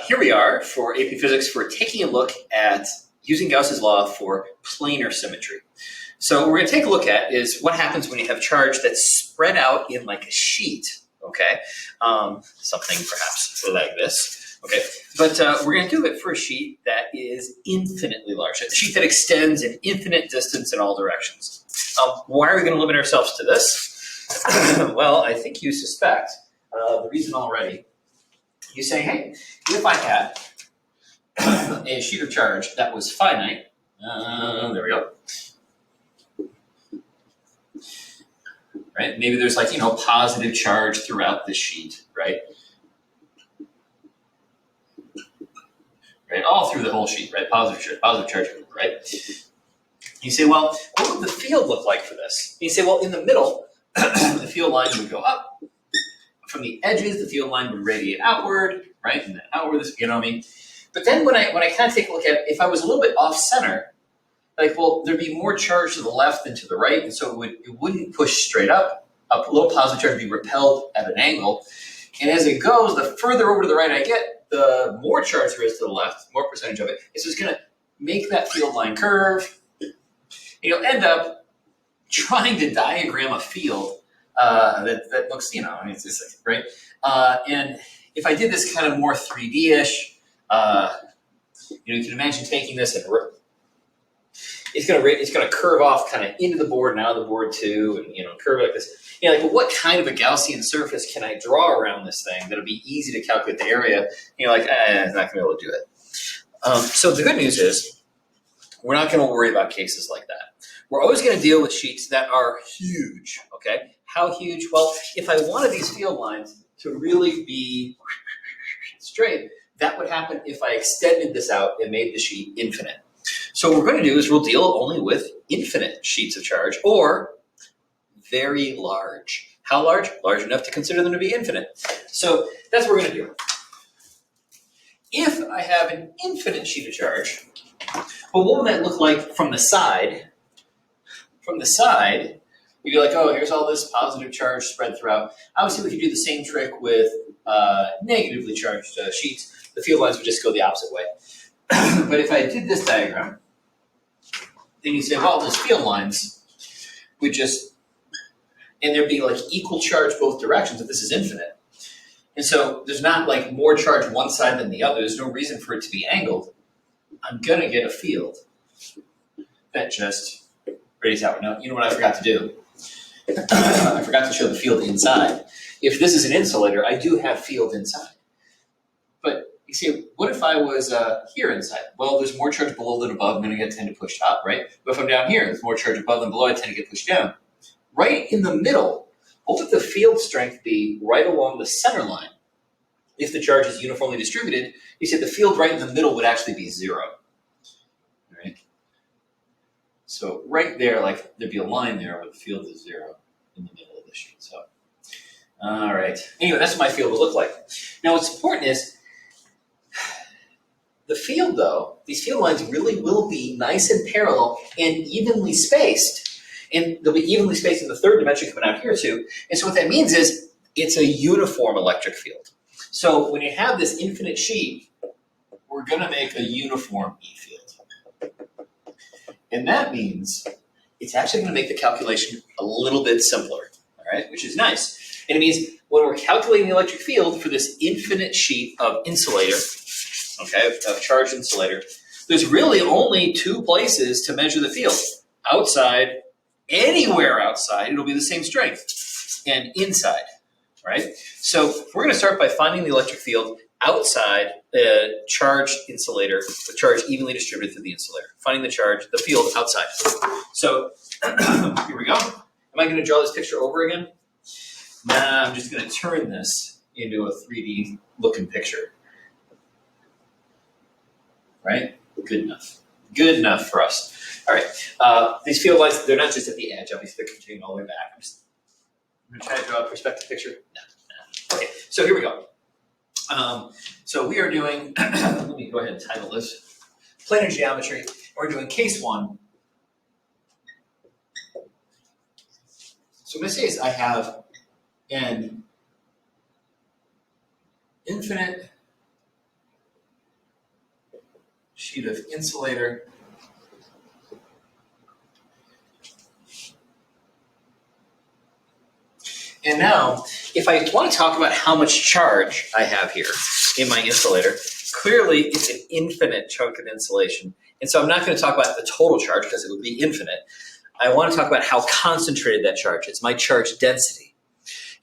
Here we are for AP Physics for taking a look at using Gauss's law for planar symmetry. So what we're going to take a look at is what happens when you have charge that's spread out in like a sheet, okay? Something perhaps like this, okay? But we're going to do it for a sheet that is infinitely large, a sheet that extends an infinite distance in all directions. Why are we going to limit ourselves to this? Well, I think you suspect the reason already. You say, hey, if I had a sheet of charge that was finite, there we go. Right? Maybe there's like, positive charge throughout the sheet, right? Right? All through the whole sheet, right? Positive charge, right? You say, well, what would the field look like for this? And you say, well, in the middle, the field line would go up. From the edges, the field line would radiate outward, right? And then outward, you know what I mean? But then when I kind of take a look at it, if I was a little bit off center, like, well, there'd be more charge to the left than to the right, and so it wouldn't push straight up. A little positive charge would be repelled at an angle. And as it goes, the further over to the right I get, the more charge there is to the left, more percentage of it. It's just going to make that field line curve. And you'll end up trying to diagram a field that looks, it's just like, right? And if I did this kind of more 3D-ish, you can imagine taking this and it's going to curve off kind of into the board and out of the board too, and curve like this. Like, well, what kind of a Gaussian surface can I draw around this thing that'll be easy to calculate the area? It's not going to be able to do it. So the good news is we're not going to worry about cases like that. We're always going to deal with sheets that are huge, okay? How huge? Well, if I wanted these field lines to really be straight, that would happen if I extended this out and made the sheet infinite. So what we're going to do is we'll deal only with infinite sheets of charge, or very large. How large? Large enough to consider them to be infinite. So that's what we're going to do. If I have an infinite sheet of charge, well, what would that look like from the side? From the side, you'd be like, oh, here's all this positive charge spread throughout. Obviously, we could do the same trick with negatively charged sheets. The field lines would just go the opposite way. But if I did this diagram, then you say, well, those field lines would just, and there'd be like equal charge both directions if this is infinite. And so there's not like more charge one side than the other. There's no reason for it to be angled. I'm going to get a field that just radiates out. Now, you know what I forgot to do? I forgot to show the field inside. If this is an insulator, I do have field inside. But you see, what if I was here inside? Well, there's more charge below than above. I'm going to tend to push up, right? But if I'm down here, there's more charge above than below. I tend to get pushed down. Right in the middle, what would the field strength be right along the center line? If the charge is uniformly distributed, you see the field right in the middle would actually be 0. Right? So right there, like there'd be a line there where the field is 0 in the middle of the sheet. So, all right. Anyway, that's what my field would look like. Now, what's important is the field, though, these field lines really will be nice and parallel and evenly spaced. And they'll be evenly spaced in the third dimension coming out here too. And so what that means is it's a uniform electric field. So when you have this infinite sheet, we're going to make a uniform E field. And that means it's actually going to make the calculation a little bit simpler, all right, which is nice. And it means when we're calculating the electric field for this infinite sheet of insulator, okay, of charged insulator, there's really only 2 places to measure the field. Outside, anywhere outside, it'll be the same strength, and inside, right? So we're going to start by finding the electric field outside the charged insulator, the charge evenly distributed through the insulator. Finding the field outside. So here we go. Am I going to draw this picture over again? Nah, I'm just going to turn this into a 3D looking picture. Right? Good enough. Good enough for us. All right. These field lines, they're not just at the edge. Obviously, they're continuing all the way back. I'm going to try to draw a perspective picture. No. Okay, so here we go. So we are doing, let me go ahead and title this, planar geometry. We're doing case 1. So what I'm going to say is I have an infinite sheet of insulator. And now, if I want to talk about how much charge I have here in my insulator, clearly it's an infinite chunk of insulation. And so I'm not going to talk about the total charge because it would be infinite. I want to talk about how concentrated that charge is, my charge density.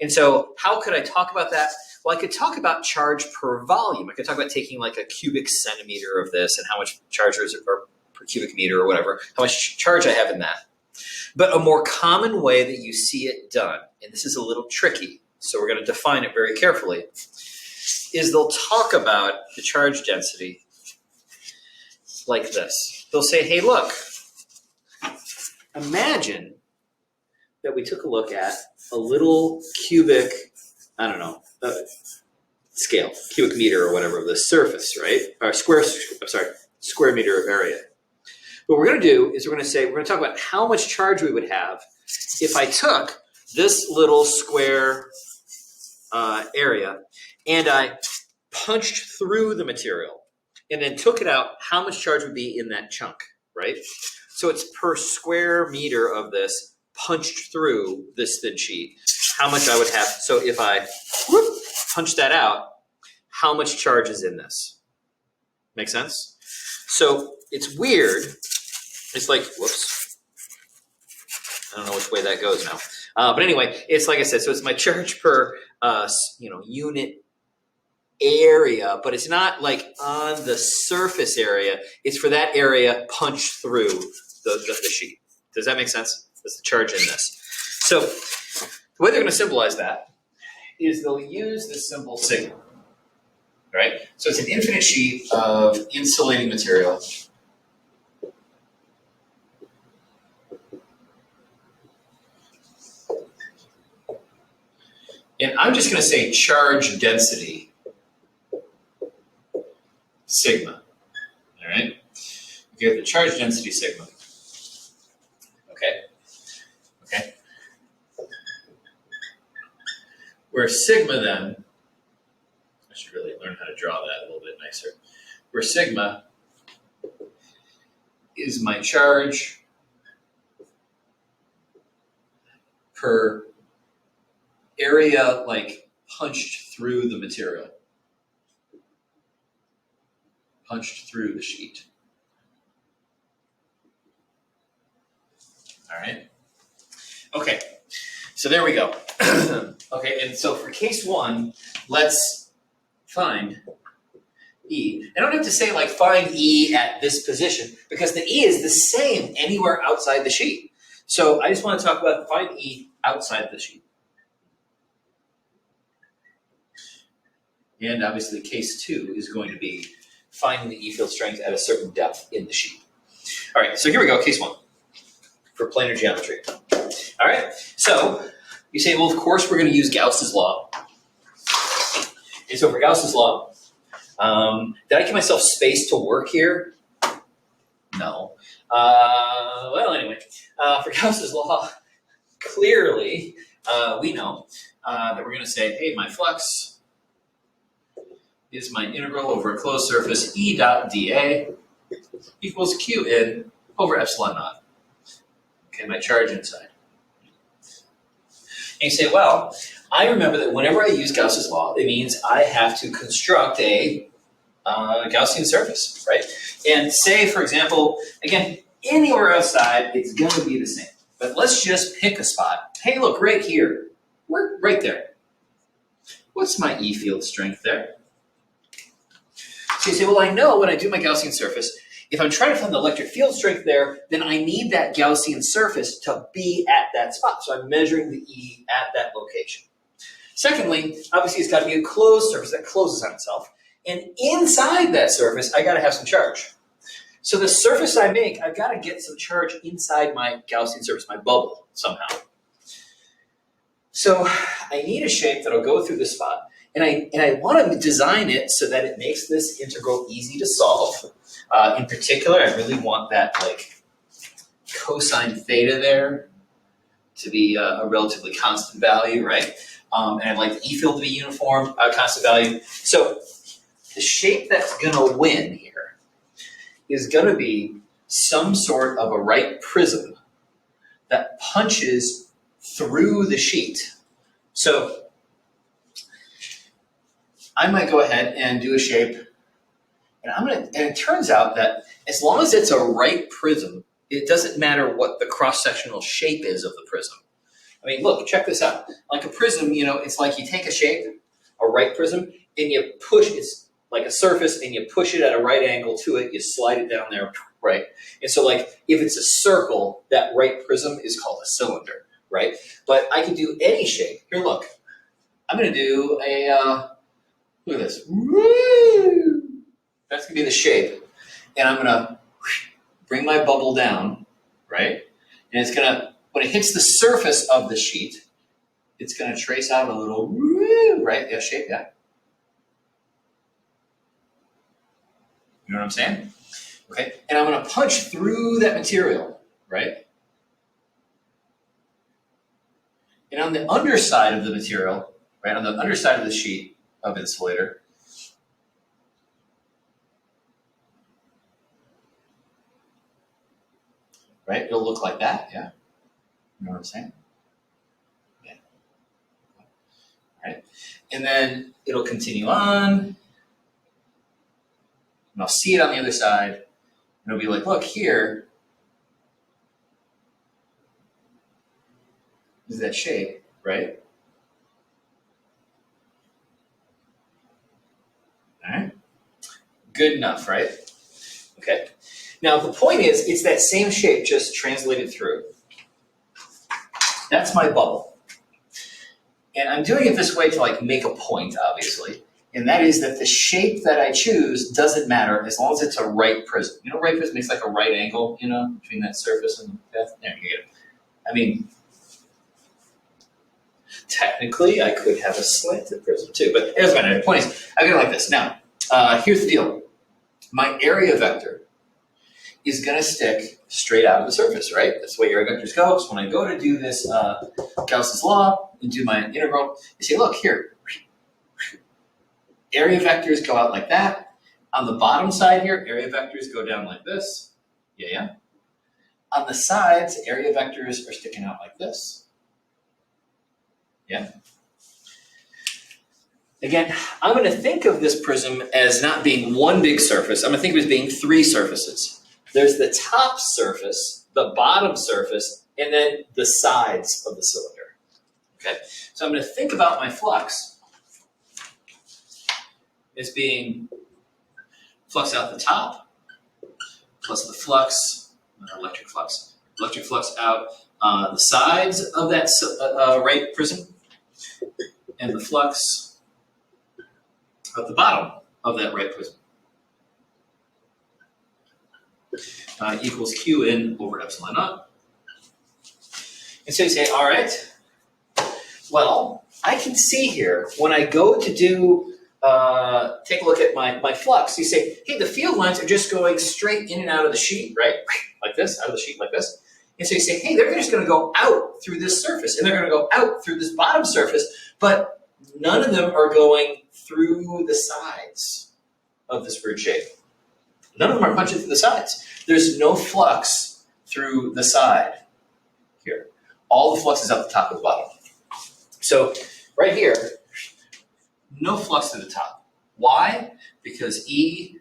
And so how could I talk about that? Well, I could talk about charge per volume. I could talk about taking like a cubic centimeter of this and how much charge is per cubic meter or whatever, how much charge I have in that. But a more common way that you see it done, and this is a little tricky, so we're going to define it very carefully, is they'll talk about the charge density like this. They'll say, hey, look, imagine that we took a look at a little cubic, I don't know, scale, cubic meter or whatever of the surface, right? Or square meter of area. What we're going to do is we're going to talk about how much charge we would have if I took this little square area and I punched through the material and then took it out, how much charge would be in that chunk, right? So it's per square meter of this punched through this thin sheet, how much I would have. So if I punch that out, how much charge is in this? Make sense? So it's weird. It's like, whoops. I don't know which way that goes now. But anyway, it's like I said, so it's my charge per unit area, but it's not like on the surface area. It's for that area punched through the sheet. Does that make sense? That's the charge in this. So the way they're going to symbolize that is they'll use this symbol sigma, right? So it's an infinite sheet of insulating material. And I'm just going to say charge density sigma, all right? You have the charge density sigma, okay? Where sigma then, I should really learn how to draw that a little bit nicer, where sigma is my charge per area like punched through the material, punched through the sheet. All right. Okay. So there we go. Okay. And so for case one, let's find E. I don't have to say like find E at this position because the E is the same anywhere outside the sheet. So I just want to talk about find E outside the sheet. And obviously case two is going to be finding the E field strength at a certain depth in the sheet. All right, so here we go, case one for planar geometry. All right, so you say, well, of course we're going to use Gauss's law. And so for Gauss's law, did I give myself space to work here? No. Well, anyway, for Gauss's law, clearly we know that we're going to say, hey, my flux is my integral over a closed surface E dot dA equals Qn over epsilon naught. Okay, my charge inside. And you say, well, I remember that whenever I use Gauss's law, it means I have to construct a Gaussian surface, right? And say, for example, again, anywhere outside, it's going to be the same. But let's just pick a spot. Hey, look, right here. Right there. What's my E field strength there? So you say, well, I know when I do my Gaussian surface, if I'm trying to find the electric field strength there, then I need that Gaussian surface to be at that spot. So I'm measuring the E at that location. Secondly, obviously it's got to be a closed surface that closes on itself. And inside that surface, I got to have some charge. So the surface I make, I've got to get some charge inside my Gaussian surface, my bubble, somehow. So I need a shape that'll go through this spot. And I want to design it so that it makes this integral easy to solve. In particular, I really want that like cosine theta there to be a relatively constant value, right? And I'd like the E field to be uniform, constant value. So the shape that's going to win here is going to be some sort of a right prism that punches through the sheet. So I might go ahead and do a shape, and it turns out that as long as it's a right prism, it doesn't matter what the cross-sectional shape is of the prism. I mean, look, check this out. Like a prism, it's like you take a shape, a right prism, and you push, it's like a surface, and you push it at a right angle to it, you slide it down there, right? And so like, if it's a circle, that right prism is called a cylinder, right? But I can do any shape. Here, look. I'm going to do look at this. Woo! That's going to be the shape. And I'm going to bring my bubble down, right? And it's going to, when it hits the surface of the sheet, it's going to trace out a little, woo, right? Yeah, shape, yeah. You know what I'm saying? Okay, and I'm going to punch through that material, right? And on the underside of the material, right, on the underside of the sheet of insulator, right, it'll look like that, yeah? You know what I'm saying? Yeah. Right? And then it'll continue on, and I'll see it on the other side, and it'll be like, look, here is that shape, right? All right? Good enough, right? Okay. Now, the point is, it's that same shape, just translated through. That's my bubble. And I'm doing it this way to like make a point, obviously. And that is that the shape that I choose doesn't matter as long as it's a right prism. You know, right prism makes like a right angle, between that surface and the path. There you get it. I mean, technically, I could have a slanted prism too, but it doesn't matter. The point is, I got it like this. Now, here's the deal. My area vector is going to stick straight out of the surface, right? That's the way area vectors go. So when I go to do this Gauss's law and do my integral, you say, look, here, area vectors go out like that. On the bottom side here, area vectors go down like this. Yeah. On the sides, area vectors are sticking out like this. Yeah. Again, I'm going to think of this prism as not being one big surface. I'm going to think of it as being three surfaces. There's the top surface, the bottom surface, and then the sides of the cylinder. Okay, so I'm going to think about my flux as being flux out the top, plus the flux, electric flux out the sides of that right prism, and the flux at the bottom of that right prism. Equals Q in over epsilon naught. And so you say, all right, well, I can see here when I go to do, take a look at my flux, you say, hey, the field lines are just going straight in and out of the sheet, right? Like this, out of the sheet like this. And so you say, hey, they're just going to go out through this surface, and they're going to go out through this bottom surface, but none of them are going through the sides of this weird shape. None of them are punching through the sides. There's no flux through the side here. All the flux is up the top and the bottom. So right here, no flux to the top. Why? Because E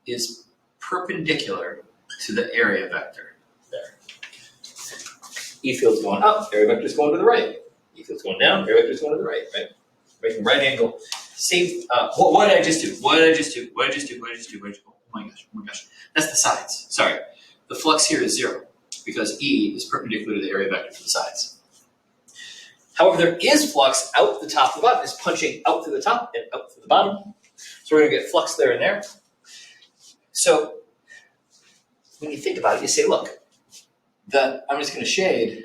is perpendicular to the area vector there. E field's going up, area vector's going to the right. E field's going down, area vector's going to the right, right? Making right angle. Same, what did I just do? Oh my gosh. That's the sides. Sorry. The flux here is 0 because E is perpendicular to the area vector for the sides. However, there is flux out the top and the bottom. It's punching out to the top and out to the bottom. So we're going to get flux there and there. So when you think about it, you say, look, I'm just going to shade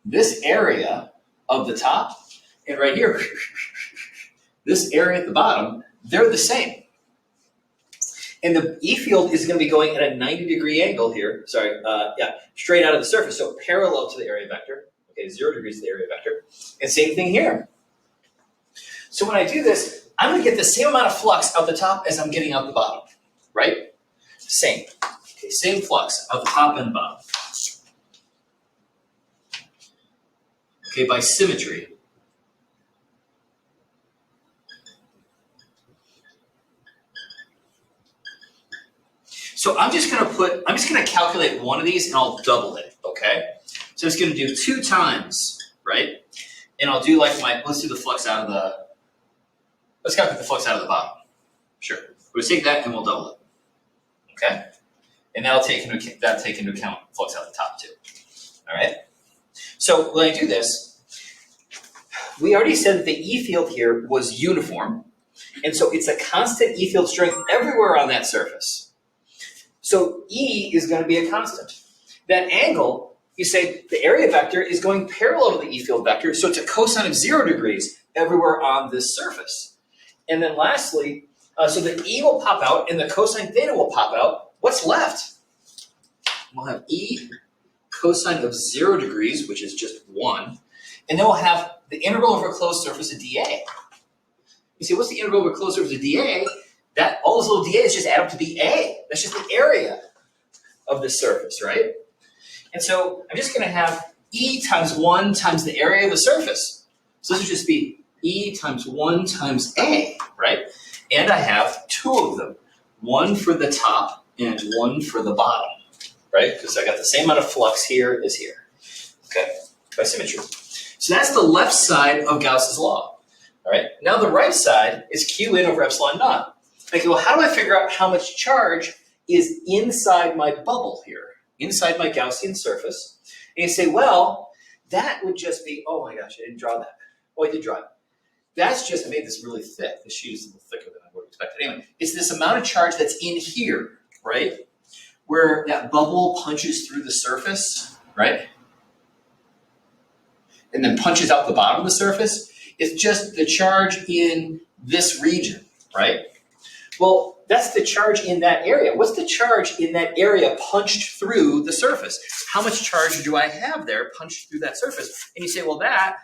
this area of the top and right here, this area at the bottom, they're the same. And the E field is going to be going at a 90-degree angle here. Sorry, straight out of the surface, so parallel to the area vector. Okay, 0 degrees to the area vector. And same thing here. So when I do this, I'm going to get the same amount of flux out the top as I'm getting out the bottom, right? Same. Okay, same flux of the top and bottom. Okay, by symmetry. So I'm just gonna calculate one of these and I'll double it, okay? So it's gonna do 2 times, right? And I'll do like let's do the flux out of let's calculate the flux out of the bottom. Sure. We'll take that and we'll double it, okay? And that'll take into account flux out the top too, all right? So when I do this, we already said that the E field here was uniform, and so it's a constant E field strength everywhere on that surface. So E is going to be a constant. That angle, you say the area vector is going parallel to the E field vector, so it's a cosine of 0 degrees everywhere on this surface. And then lastly, so the E will pop out and the cosine theta will pop out. What's left? We'll have E cosine of 0 degrees, which is just 1. And then we'll have the integral over a closed surface of dA. You see, what's the integral over a closed surface of dA? That all those little dA's just add up to be A. That's just the area of the surface, right? And so I'm just going to have E times 1 times the area of the surface. So this would just be E times 1 times A, right? And I have 2 of them. 1 for the top and 1 for the bottom, right? Because I got the same amount of flux here as here, okay, by symmetry. So that's the left side of Gauss's law, all right? Now the right side is Q in over epsilon naught. Okay, well, how do I figure out how much charge is inside my bubble here, inside my Gaussian surface? And you say, well, that would just be, oh my gosh, I didn't draw that. Oh, I did draw it. That's just, I made this really thick. This sheet is a little thicker than I would have expected. Anyway, it's this amount of charge that's in here, right? Where that bubble punches through the surface, right? And then punches out the bottom of the surface. It's just the charge in this region, right? Well, that's the charge in that area. What's the charge in that area punched through the surface? How much charge do I have there punched through that surface? And you say, well, that,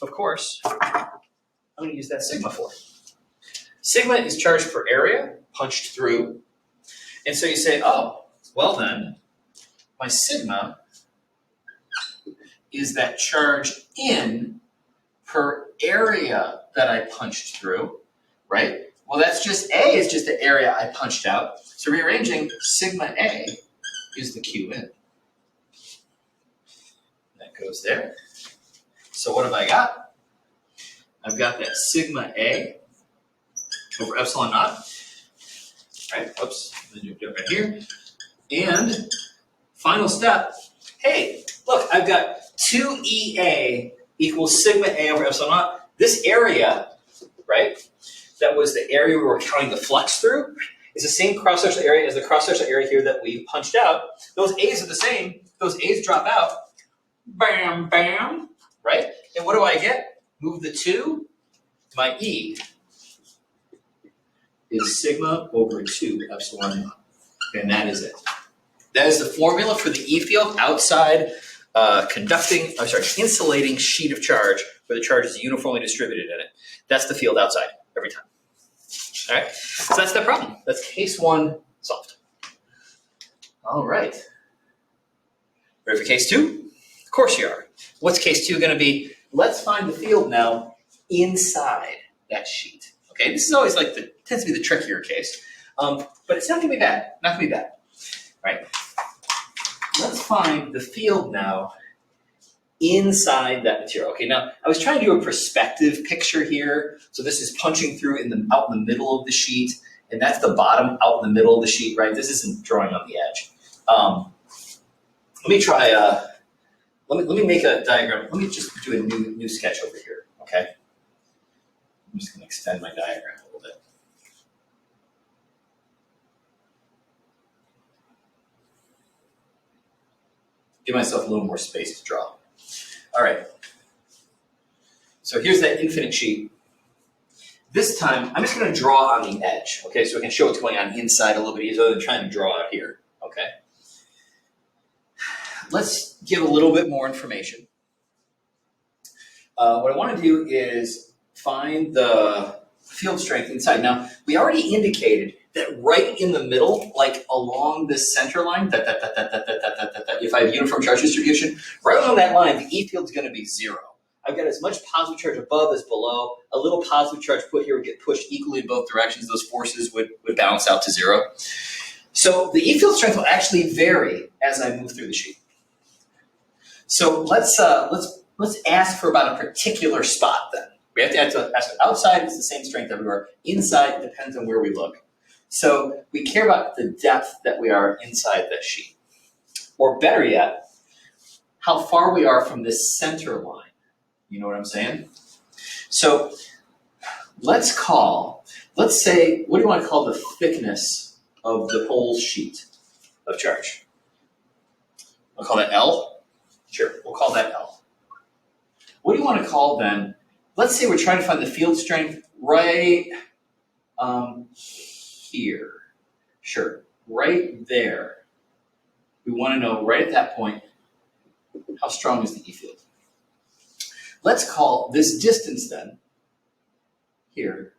of course, I'm going to use that sigma for. Sigma is charge per area punched through. And so you say, oh, well then, my sigma is that charge in per area that I punched through, right? Well, that's just A is just the area I punched out. So rearranging, sigma A is the Q in. That goes there. So what have I got? I've got that sigma A over epsilon naught. Right, oops, let me do it right here. And final step, hey, look, I've got 2EA equals sigma A over epsilon naught. This area, right, that was the area we were counting the flux through, is the same cross-sectional area as the cross-sectional area here that we punched out. Those A's are the same. Those A's drop out. Bam, bam, right? And what do I get? Move the 2. My E is sigma over 2 epsilon naught. And that is it. That is the formula for the E field outside insulating sheet of charge where the charge is uniformly distributed in it. That's the field outside every time. All right, so that's that problem. That's case 1 solved. All right. Ready for case 2? Of course you are. What's case 2 going to be? Let's find the field now inside that sheet. Okay, this is always tends to be the trickier case, but it's not going to be bad. Not going to be bad. All right. Let's find the field now inside that material. Okay, now I was trying to do a perspective picture here. So this is punching through out in the middle of the sheet, and that's the bottom out in the middle of the sheet, right? This isn't drawing on the edge. Let me try. Let me make a diagram. Let me just do a new sketch over here. Okay. I'm just going to extend my diagram a little bit. Give myself a little more space to draw. All right. So here's that infinite sheet. This time, I'm just going to draw on the edge, okay? So I can show what's going on inside a little bit easier than trying to draw out here, okay? Let's give a little bit more information. What I want to do is find the field strength inside. Now, we already indicated that right in the middle, like along this center line, if I have uniform charge distribution, right along that line, the E field is going to be 0. I've got as much positive charge above as below. A little positive charge put here would get pushed equally in both directions. Those forces would balance out to 0. So the E field strength will actually vary as I move through the sheet. So let's ask for about a particular spot then. We have to ask outside is the same strength everywhere. Inside depends on where we look. So we care about the depth that we are inside that sheet. Or better yet, how far we are from this center line. You know what I'm saying? So let's say, what do you want to call the thickness of the whole sheet of charge? We'll call that L? Sure, we'll call that L. What do you want to call then, let's say we're trying to find the field strength right here. Sure, right there. We want to know right at that point, how strong is the E field? Let's call this distance then, here,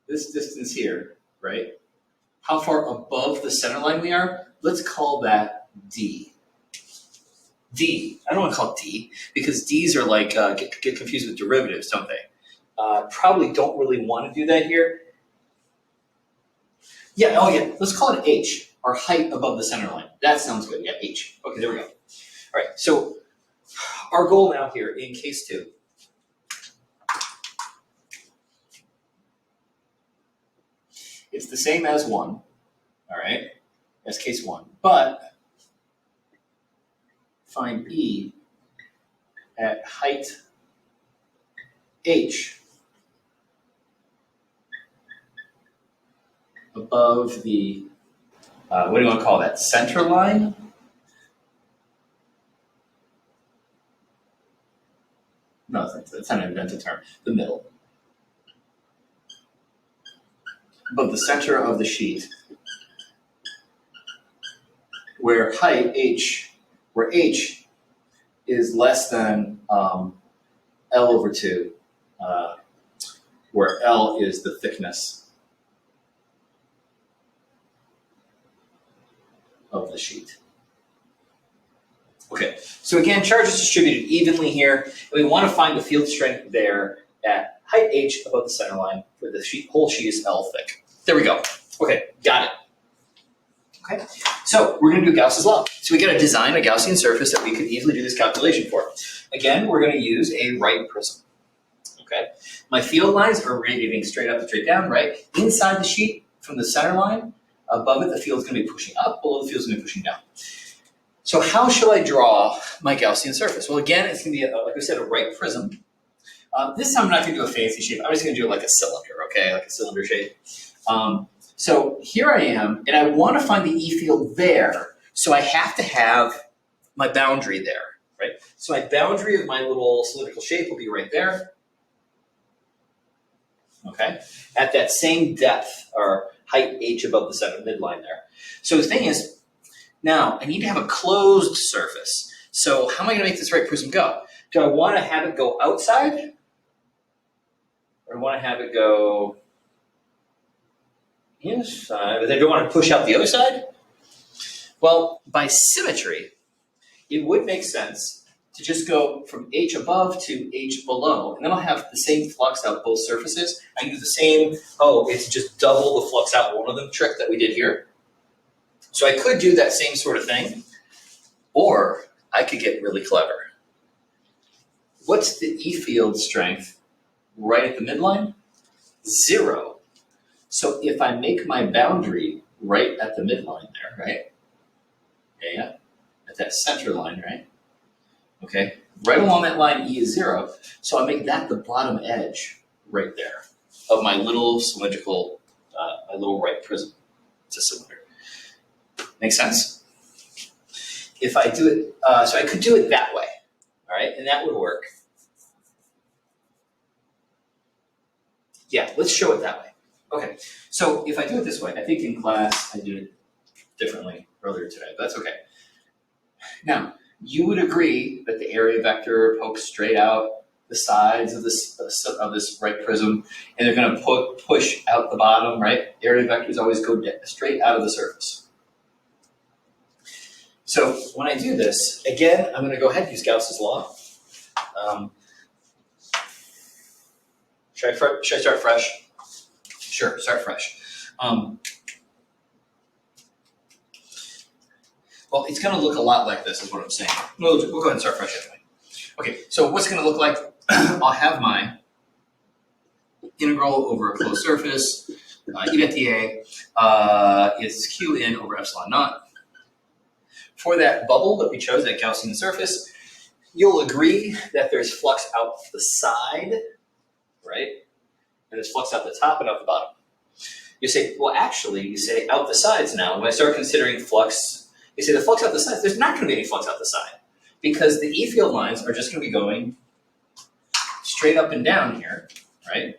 this distance here, right? How far above the center line we are, let's call that D. D, I don't want to call it D, because D's are like, get confused with derivatives, don't they? Probably don't really want to do that here. Yeah, oh yeah, let's call it H, our height above the center line. That sounds good, yeah, H. Okay, there we go. All right, so our goal now here in case 2 it's the same as 1, all right, as case 1, but find E at height H above the, what do you want to call that, center line? No, that's not an invented term. The middle. Above the center of the sheet, where height H, where H is less than L over 2, where L is the thickness of the sheet. Okay, so again, charge is distributed evenly here, and we want to find the field strength there at height H above the center line, where the whole sheet is L thick. There we go. Okay, got it. Okay, so we're going to do Gauss's law. So we got to design a Gaussian surface that we could easily do this calculation for. Again, we're going to use a right prism. Okay, my field lines are radiating straight up and straight down, right? Inside the sheet, from the center line, above it, the field is going to be pushing up, below the field is going to be pushing down. So how shall I draw my Gaussian surface? Well, again, it's going to be, like I said, a right prism. This time I'm not going to do a fancy shape. I'm just going to do it like a cylinder, okay? Like a cylinder shape. So here I am, and I want to find the E field there, so I have to have my boundary there, right? So my boundary of my little cylindrical shape will be right there, okay? At that same depth, or height H above the center midline there. So the thing is, now I need to have a closed surface. So how am I going to make this right prism go? Do I want to have it go outside? Or do I want to have it go inside? But then do I want to push out the other side? Well, by symmetry, it would make sense to just go from H above to H below, and then I'll have the same flux out both surfaces. I can do the same, it's just double the flux out one of them trick that we did here. So I could do that same sort of thing, or I could get really clever. What's the E field strength right at the midline? 0. So if I make my boundary right at the midline there, right? Yeah, at that center line, right? Okay, right along that line, E is 0. So I make that the bottom edge right there of my little cylindrical, my little right prism. It's a cylinder. Make sense? If I do it, so I could do it that way, all right, and that would work. Yeah, let's show it that way. Okay, so if I do it this way, I think in class I did it differently earlier today, but that's okay. Now, you would agree that the area vector pokes straight out the sides of this right prism, and they're going to push out the bottom, right? Area vectors always go straight out of the surface. So when I do this, again, I'm going to go ahead and use Gauss's law. Should I start fresh? Sure, start fresh. Well, it's going to look a lot like this, is what I'm saying. We'll go ahead and start fresh anyway. Okay, so what's going to look like? I'll have my integral over a closed surface, e vet dA is q in over epsilon naught. For that bubble that we chose, that Gaussian surface, you'll agree that there's flux out the side, right? And there's flux out the top and out the bottom. You say, well, actually, you say out the sides now. When I start considering flux, you say the flux out the sides, there's not going to be any flux out the side because the E field lines are just going to be going straight up and down here, right?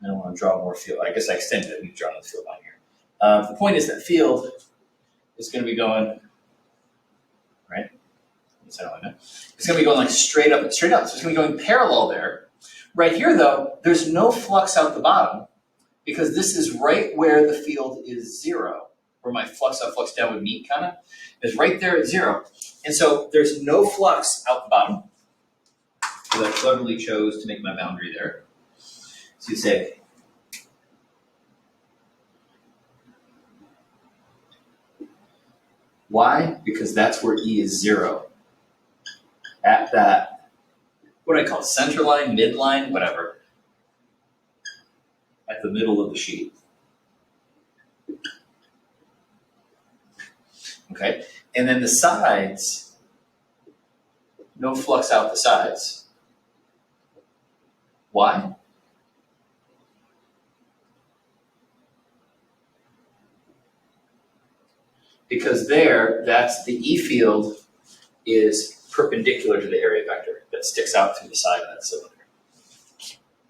I don't want to draw more field. I guess I extended it. You draw the field line here. The point is that field is going to be going, right? It's going to be going like straight up and straight up. So it's going to be going parallel there. Right here, though, there's no flux out the bottom because this is right where the field is zero, where my flux up, flux down would meet, kind of. It's right there at zero. And so there's no flux out the bottom because I cleverly chose to make my boundary there. So you say, why? Because that's where E is zero. At that, what do I call it? Center line, midline, whatever. At the middle of the sheet. Okay, and then the sides, no flux out the sides. Why? Because there, that's the E field is perpendicular to the area vector that sticks out through the side of that cylinder.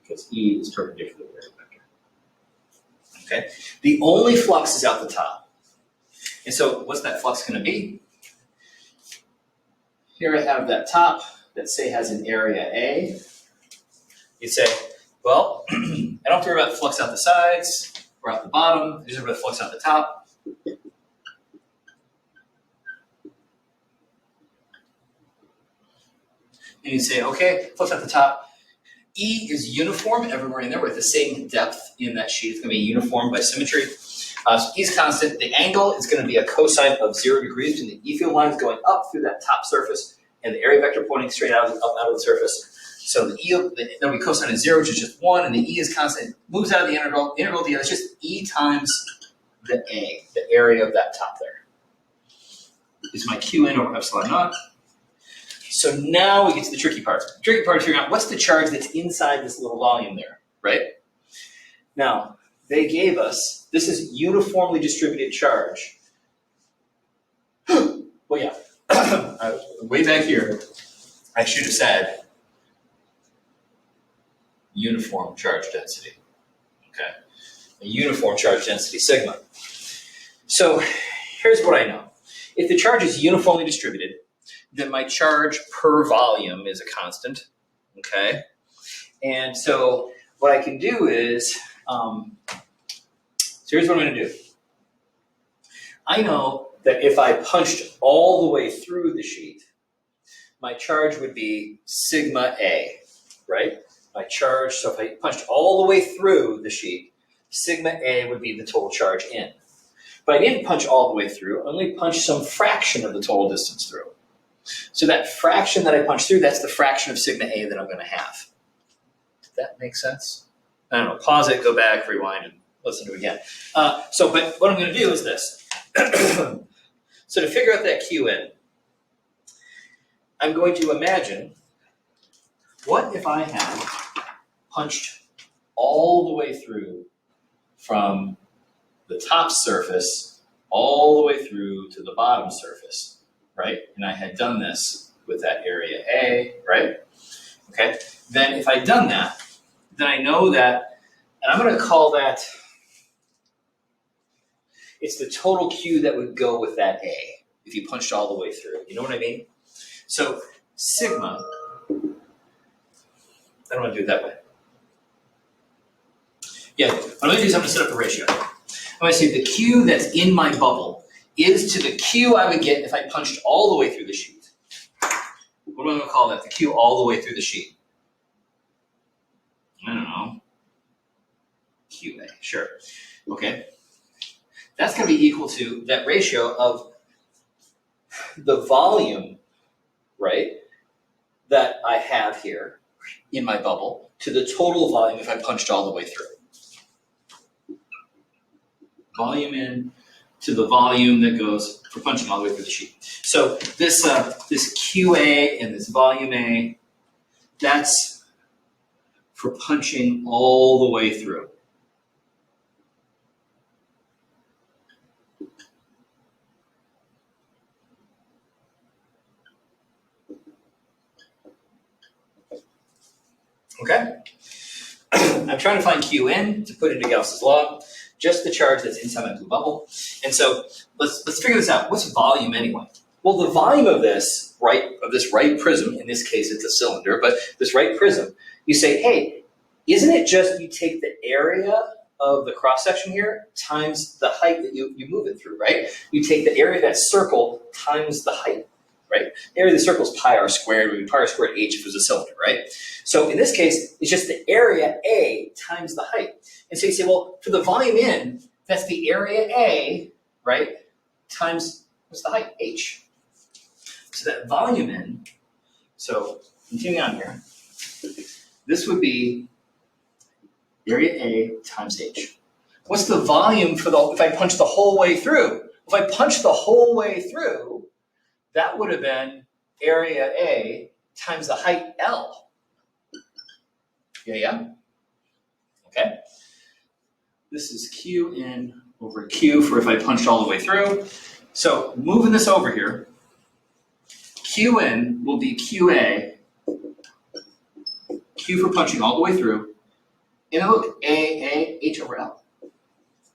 Because E is perpendicular to the area vector. Okay? The only flux is out the top. And so what's that flux going to be? Here I have that top that, say, has an area A. You'd say, well, I don't have to worry about flux out the sides or out the bottom. I just have to flux out the top. And you say, okay, flux at the top. E is uniform everywhere in there with the same depth in that sheet. It's going to be uniform by symmetry. So E is constant. The angle is going to be a cosine of 0 degrees between the E field lines going up through that top surface and the area vector pointing straight out of the surface. So the E, there'll be cosine of 0, which is just 1, and the E is constant. Moves out of the integral. The integral is just E times the A, the area of that top there. Is my Q in over epsilon naught. So now we get to the tricky part. The tricky part is figuring out what's the charge that's inside this little volume there, right? Now, they gave us, this is uniformly distributed charge. Well, yeah, way back here, I should have said uniform charge density, okay? A uniform charge density sigma. So here's what I know. If the charge is uniformly distributed, then my charge per volume is a constant, okay? And so what I can do is, so here's what I'm gonna do. I know that if I punched all the way through the sheet, my charge would be sigma A, right? My charge, so if I punched all the way through the sheet, sigma A would be the total charge in. But I didn't punch all the way through, I only punched some fraction of the total distance through. So that fraction that I punched through, that's the fraction of sigma A that I'm going to have. Does that make sense? I don't know, pause it, go back, rewind, and listen to it again. But what I'm going to do is this. So to figure out that Q in, I'm going to imagine, what if I had punched all the way through from the top surface all the way through to the bottom surface? Right? And I had done this with that area A, right? Okay, then if I'd done that, then I know that, and I'm going to call that, it's the total Q that would go with that A if you punched all the way through. You know what I mean? So sigma I don't want to do it that way. Yeah, what I'm going to do is I'm going to set up a ratio. I'm going to say the Q that's in my bubble is to the Q I would get if I punched all the way through the sheet. What am I going to call that? The Q all the way through the sheet. I don't know. QA, sure. Okay. That's going to be equal to that ratio of the volume, right, that I have here in my bubble to the total volume if I punched all the way through. Volume in to the volume that goes for punching all the way through the sheet. So this QA and this volume A, that's for punching all the way through. Okay? I'm trying to find Qn to put into Gauss's law, just the charge that's inside my blue bubble. And so let's figure this out. What's volume anyway? Well, the volume of this right prism, in this case it's a cylinder, but this right prism, you say, hey, isn't it just you take the area of the cross section here times the height that you move it through, right? You take the area of that circle times the height, right? The area of the circle is pi r squared, would be pi r squared h if it was a cylinder, right? So in this case, it's just the area A times the height. And so you say, well, for the volume in, that's the area A, right, times, what's the height? H. So that volume in, so continuing on here, this would be area A times H. What's the volume for if I punch the whole way through? If I punch the whole way through, that would have been area A times the height L. Yeah? Okay. This is Q in over Q for if I punched all the way through. So moving this over here, Q in will be QA, Q for punching all the way through, and look, A, H over L.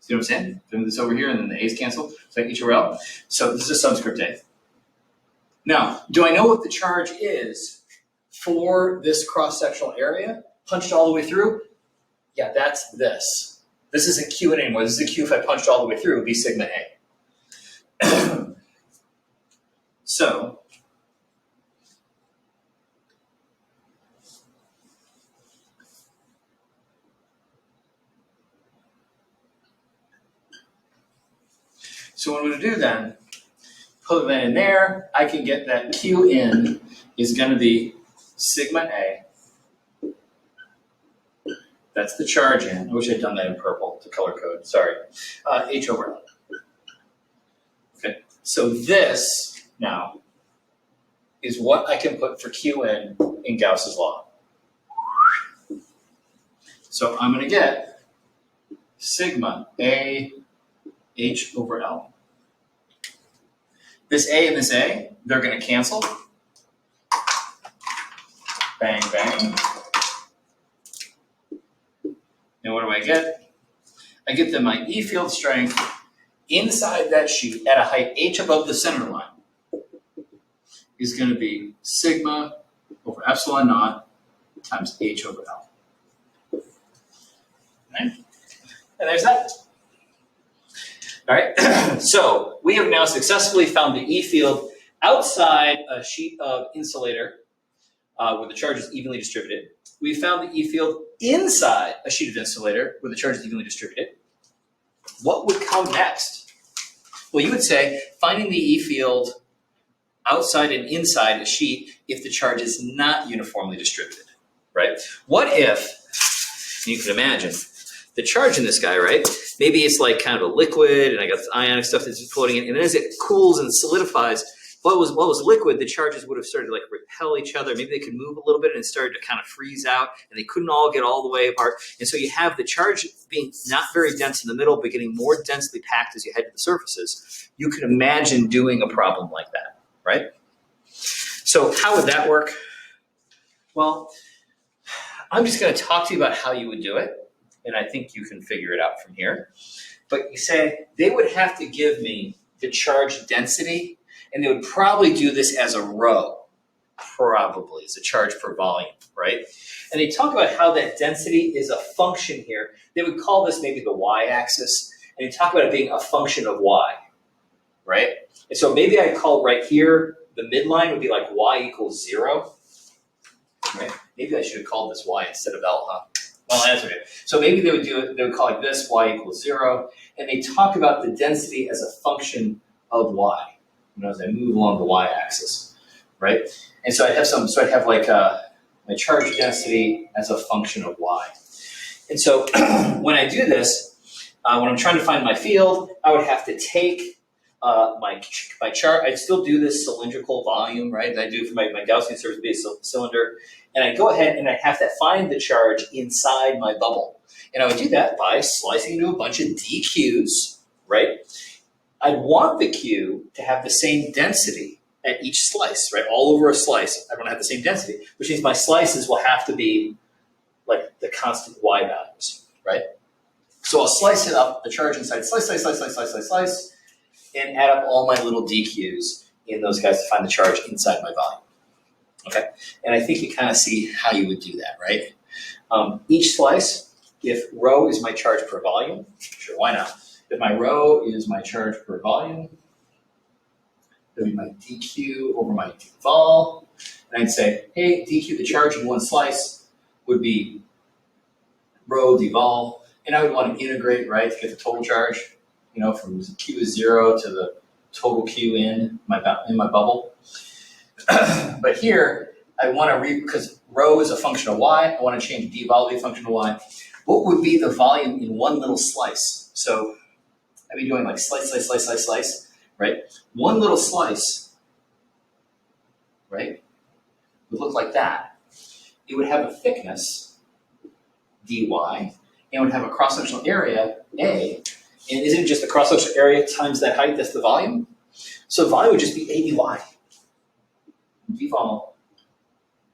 See what I'm saying? Move this over here and then the A's cancel, so H over L. So this is subscript A. Now, do I know what the charge is for this cross-sectional area? Punched all the way through? Yeah, that's this. This isn't Q in anymore. This is a Q if I punched all the way through, it would be sigma A. So what I'm going to do then, put that in there, I can get that Q in is going to be sigma A. That's the charge in. I wish I'd done that in purple to color code. Sorry. H over L. Okay. So this now is what I can put for Q in Gauss's law. So I'm going to get sigma A H over L. This A and this A, they're going to cancel. Bang, bang. And what do I get? I get that my E field strength inside that sheet at a height H above the center line is going to be sigma over epsilon naught times H over L. Right? And there's that. All right, so we have now successfully found the E field outside a sheet of insulator where the charge is evenly distributed. We found the E field inside a sheet of insulator where the charge is evenly distributed. What would come next? Well, you would say finding the E field outside and inside a sheet if the charge is not uniformly distributed, right? What if, you can imagine, the charge in this guy, right? Maybe it's like kind of a liquid, and I got this ionic stuff that's floating in, and as it cools and solidifies, what was liquid, the charges would have started to like repel each other. Maybe they could move a little bit and it started to kind of freeze out, and they couldn't all get all the way apart. And so you have the charge being not very dense in the middle, but getting more densely packed as you head to the surfaces. You can imagine doing a problem like that, right? So how would that work? Well, I'm just going to talk to you about how you would do it. And I think you can figure it out from here. But you say they would have to give me the charge density, and they would probably do this as a row. Probably. It's a charge per volume, right? And they talk about how that density is a function here. They would call this maybe the y-axis, and they talk about it being a function of y, right? And so maybe I call right here, the midline would be like y equals 0, right? Maybe I should have called this y instead of L, huh? Well, that's okay. So maybe they would do it, they would call it this, y equals 0, and they talk about the density as a function of y, as I move along the y-axis, right? And so I'd have like my charge density as a function of y. And so when I do this, when I'm trying to find my field, I would have to take my chart. I'd still do this cylindrical volume, right? That I do for my Gaussian surface-based cylinder. And I go ahead and I have to find the charge inside my bubble. And I would do that by slicing into a bunch of dq's, right? I'd want the q to have the same density at each slice, right? All over a slice, I don't have the same density, which means my slices will have to be like the constant y values, right? So I'll slice it up, the charge inside, slice, slice, slice, slice, slice, slice, slice, and add up all my little dq's in those guys to find the charge inside my volume, okay? And I think you kind of see how you would do that, right? Each slice, if rho is my charge per volume, sure, why not? If my rho is my charge per volume, that would be my dq over my dvol. And I'd say, hey, dq, the charge in one slice, would be rho dvol. And I would want to integrate, right, to get the total charge, from q is 0 to the total q in my bubble. But here, I want to because rho is a function of y, I want to change dvol to be a function of y. What would be the volume in one little slice? So I'd be doing like slice, slice, slice, slice, slice. Right? One little slice, right, would look like that. It would have a thickness, dy, and it would have a cross-sectional area, A, and isn't it just the cross-sectional area times that height, that's the volume? So the volume would just be A dy. Dvol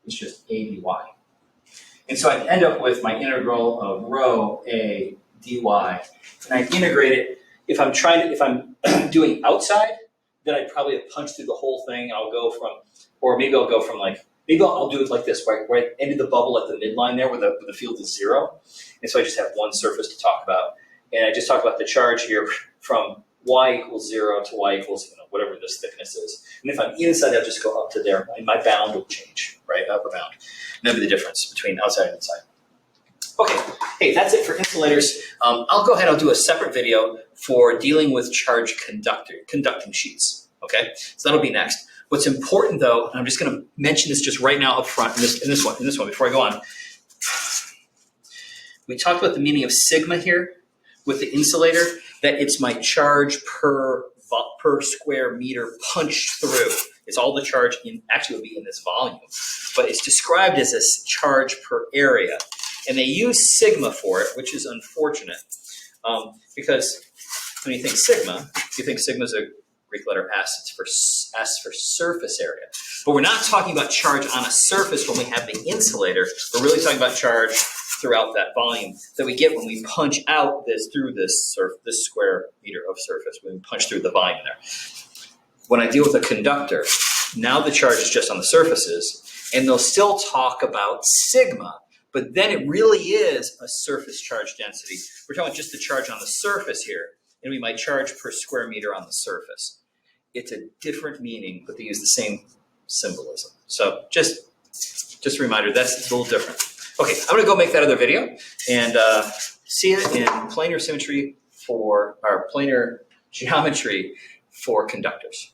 is just A dy. And so I'd end up with my integral of rho A dy, and I'd integrate it. If I'm doing outside, then I'd probably punch through the whole thing. I'll do it like this, right at the end of the bubble at the midline there where the field is 0. And so I just have one surface to talk about. And I just talk about the charge here from y equals 0 to y equals whatever this thickness is. And if I'm inside, I'll just go up to there. My bound will change, right? Upper bound. And that'll be the difference between outside and inside. Okay, hey, that's it for insulators. I'll go ahead, I'll do a separate video for dealing with charge conducting sheets, okay? So that'll be next. What's important though, and I'm just gonna mention this just right now up front in this one before I go on. We talked about the meaning of sigma here with the insulator, that it's my charge per square meter punched through. It's all the charge actually would be in this volume, but it's described as a charge per area. And they use sigma for it, which is unfortunate, because when you think sigma is a Greek letter S. It's for S for surface area. But we're not talking about charge on a surface when we have the insulator. We're really talking about charge throughout that volume that we get when we punch out through this square meter of surface, when we punch through the volume there. When I deal with a conductor, now the charge is just on the surfaces, and they'll still talk about sigma. But then it really is a surface charge density. We're talking about just the charge on the surface here, and we might charge per square meter on the surface. It's a different meaning, but they use the same symbolism. So just a reminder, that's a little different. Okay, I'm gonna go make that other video and see it in planar symmetry or planar geometry for conductors.